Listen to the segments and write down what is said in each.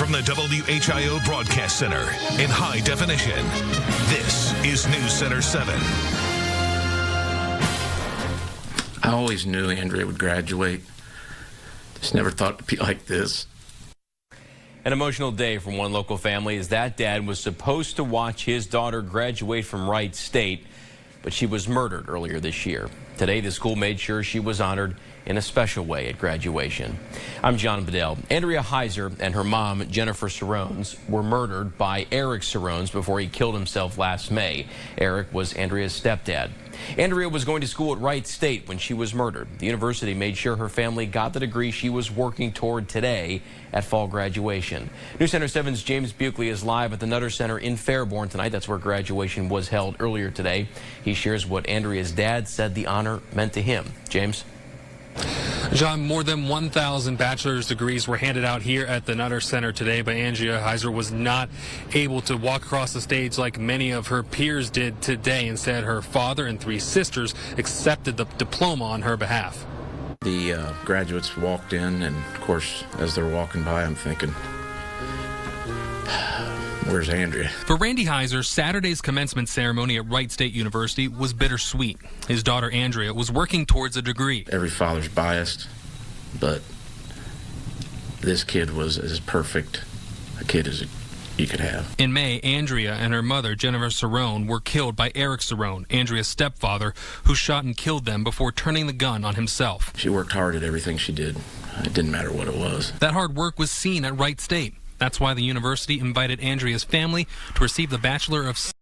from the WHIO Broadcast Center in high definition. This is News Center 7. I always knew Andrea would graduate. Just never thought it'd be like this. An emotional day from one local family as that dad was supposed to watch his daughter graduate from Wright State, but she was murdered earlier this year. Today, the school made sure she was honored in a special way at graduation. I'm John BEDELL. Andrea Heiser and her mom, Jennifer Sarones, were murdered by Eric Sarones before he killed himself last May. Eric was Andrea's stepdad. Andrea was going to school at Wright State when she was murdered. The university made sure her family got the degree she was working toward today at fall graduation. News Center 7's James BUECHELE is live at the Nutter Center in FAIRBORN tonight. That's where graduation was held earlier today. He shares what Andrea's dad said the honor meant to him. James? John, more than 1,000 bachelor's degrees were handed out here at the Nutter Center today, but Andrea Heiser was not able to walk across the stage like many of her peers did today. Instead, her father and 3 sisters accepted the diploma on her behalf. The graduates walked in, and of course, as they're walking by, I'm thinking, where's Andrea? For Randy Heiser, Saturday's commencement ceremony at Wright State University was bittersweet. His daughter Andrea was working towards a degree. Every father's biased, but this kid was as perfect a kid as you could have. In May, Andrea and her mother, Jennifer Sarones, were killed by Eric Sarones, Andrea's stepfather, who shot and killed them before turning the gun on himself. She worked hard at everything she did. It didn't matter what it was. That hard work was seen at Wright State. That's why the university invited Andrea's family to receive the Bachelor of Science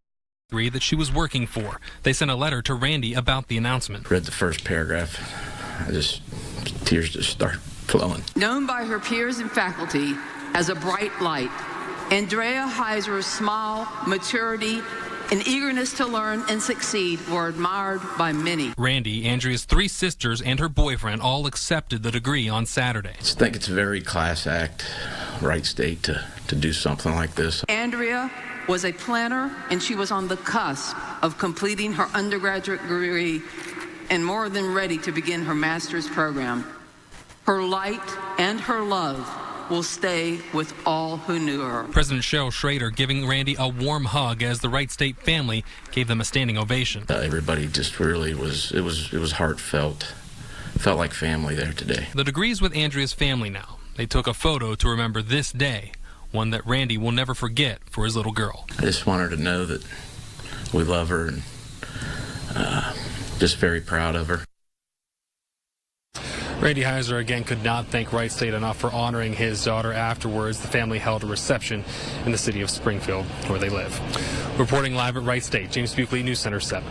degree that she was working for. They sent a letter to Randy about the announcement. Read the first paragraph. Tears just start flowing. Known by her peers and faculty as a bright light, Andrea Heiser's smile, maturity, and eagerness to learn and succeed were admired by many. Randy, Andrea's 3 sisters, and her boyfriend all accepted the degree on Saturday. I just think it's a very class act, Wright State, to do something like this. Andrea was a planner, and she was on the cusp of completing her undergraduate degree and more than ready to begin her master's program. Her light and her love will stay with all who knew her. President Cheryl Schrader giving Randy a warm hug as the Wright State family gave them a standing ovation. Everybody just really it was heartfelt. Felt like family there today. The degree's with Andrea's family now. They took a photo to remember this day, one that Randy will never forget for his little girl. I just want her to know that we love her and just very proud of her. Randy Heiser again could not thank Wright State enough for honoring his daughter afterwards. The family held a reception in the city of Springfield, where they live. Reporting live at Wright State, James BUECHELE, News Center 7.